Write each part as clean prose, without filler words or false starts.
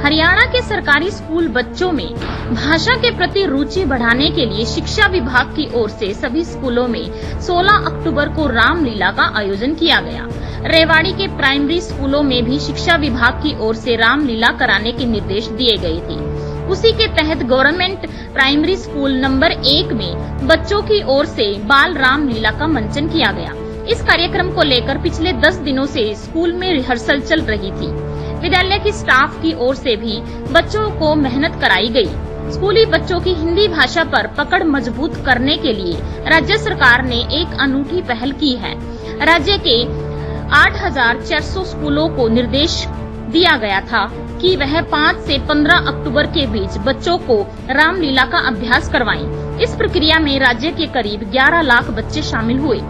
हरियाणा के सरकारी स्कूल बच्चों में भाषा के प्रति रुचि बढ़ाने के लिए शिक्षा विभाग की ओर से सभी स्कूलों में 16 अक्टूबर को रामलीला का आयोजन किया गया। रेवाड़ी के प्राइमरी स्कूलों में भी शिक्षा विभाग की ओर से रामलीला कराने के निर्देश दिए गए थे। उसी के तहत गवर्नमेंट प्राइमरी स्कूल नंबर 1 में बच्चों की ओर से बाल रामलीला का मंचन किया गया। इस कार्यक्रम को लेकर पिछले 10 दिनों से स्कूल में रिहर्सल चल रही थी। विद्यालय की स्टाफ की ओर से भी बच्चों को मेहनत कराई गई। स्कूली बच्चों की हिंदी भाषा पर पकड़ मजबूत करने के लिए राज्य सरकार ने एक अनूठी पहल की है। राज्य के 8,400 स्कूलों को निर्देश दिया गया था कि वह 5 से 15 अक्टूबर के बीच बच्चों को रामलीला का अभ्यास करवाएं। इस प्रक्रिया में राज्य के करीब 11 लाख बच्चे शामिल हुए।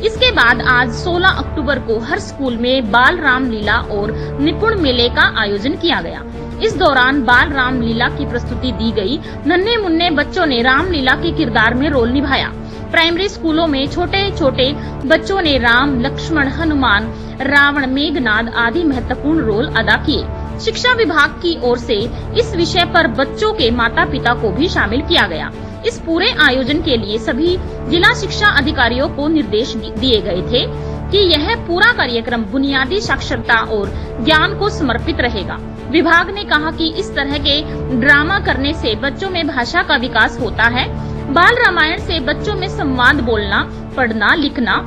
इसके बाद आज 16 अक्टूबर को हर स्कूल में बाल रामलीला और निपुण मेले का आयोजन किया गया। इस दौरान बाल रामलीला की प्रस्तुति दी गई। नन्हे मुन्ने बच्चों ने रामलीला के किरदार में रोल निभाया। प्राइमरी स्कूलों में छोटे छोटे बच्चों ने राम, लक्ष्मण, हनुमान, रावण, मेघनाद आदि महत्वपूर्ण रोल अदा किए। शिक्षा विभाग की ओर से इस विषय पर बच्चों के माता पिता को भी शामिल किया गया। इस पूरे आयोजन के लिए सभी जिला शिक्षा अधिकारियों को निर्देश दिए गए थे कि यह पूरा कार्यक्रम बुनियादी साक्षरता और ज्ञान को समर्पित रहेगा। विभाग ने कहा कि इस तरह के ड्रामा करने से बच्चों में भाषा का विकास होता है। बाल रामायण से बच्चों में संवाद बोलना, पढ़ना, लिखना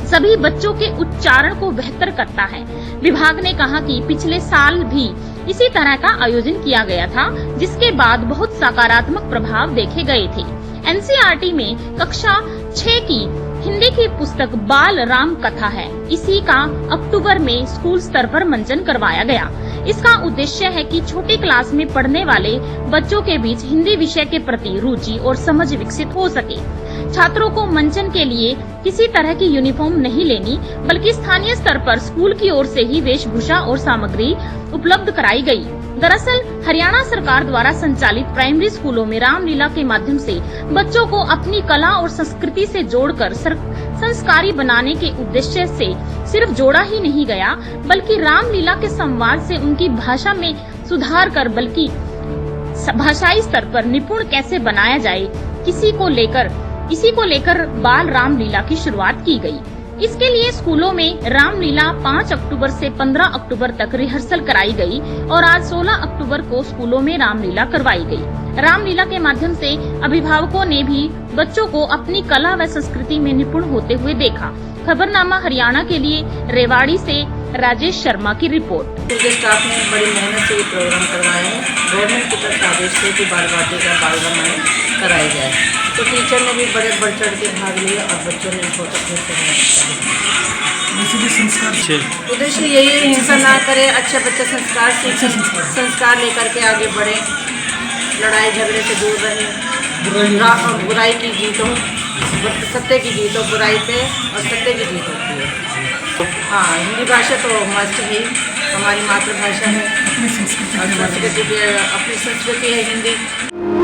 सभी बच्चों के उच्चारण को बेहतर करता है। विभाग ने कहा कि पिछले साल भी इसी तरह का आयोजन किया गया था, जिसके बाद बहुत सकारात्मक प्रभाव देखे गए थे। एनसीईआरटी में कक्षा 6 की हिंदी की पुस्तक बाल राम कथा है। इसी का अक्टूबर में स्कूल स्तर पर मंचन करवाया गया। इसका उद्देश्य है कि छोटी क्लास में पढ़ने वाले बच्चों के बीच हिंदी विषय के प्रति रुचि और समझ विकसित हो सके। छात्रों को मंचन के लिए किसी तरह की यूनिफॉर्म नहीं लेनी, बल्कि स्थानीय स्तर पर स्कूल की ओर से ही वेशभूषा और सामग्री उपलब्ध कराई गई। दरअसल हरियाणा सरकार द्वारा संचालित प्राइमरी स्कूलों में रामलीला के माध्यम से बच्चों को अपनी कला और संस्कृति से जोड़कर संस्कारी बनाने के उद्देश्य से सिर्फ जोड़ा ही नहीं गया, बल्कि रामलीला के संवाद से उनकी भाषा में सुधार कर बल्कि भाषाई स्तर पर निपुण कैसे बनाया जाए, इसी को लेकर बाल रामलीला की शुरुआत की गई। इसके लिए स्कूलों में रामलीला 5 अक्टूबर से 15 अक्टूबर तक रिहर्सल कराई गई और आज 16 अक्टूबर को स्कूलों में रामलीला करवाई गई। रामलीला के माध्यम से अभिभावकों ने भी बच्चों को अपनी कला व संस्कृति में निपुण होते हुए देखा। खबरनामा हरियाणा के लिए रेवाड़ी से राजेश शर्मा की रिपोर्ट। स्कूल के स्टाफ ने बड़ी मेहनत से ये प्रोग्राम करवाया है। गवर्नमेंट की तरफ आदेश थे कि बाल वाटिका बाल रामायण कराई जाए, तो टीचर ने भी बड़े बढ़ चढ़ के भाग लिया और बच्चों ने बहुत अच्छे से उद्देश्य यही है, हिंसा ना करे, अच्छे बच्चे संस्कार सीखें, संस्कार लेकर के आगे बढ़े, लड़ाई झगड़े से दूर रहे, बुराई की जीत हो, सत्य की जीत हो बुराई पे और सत्य की जीत होती है। हाँ, हिंदी भाषा तो मस्त है, हमारी मातृभाषा है और अपनी संस्कृति है हिंदी।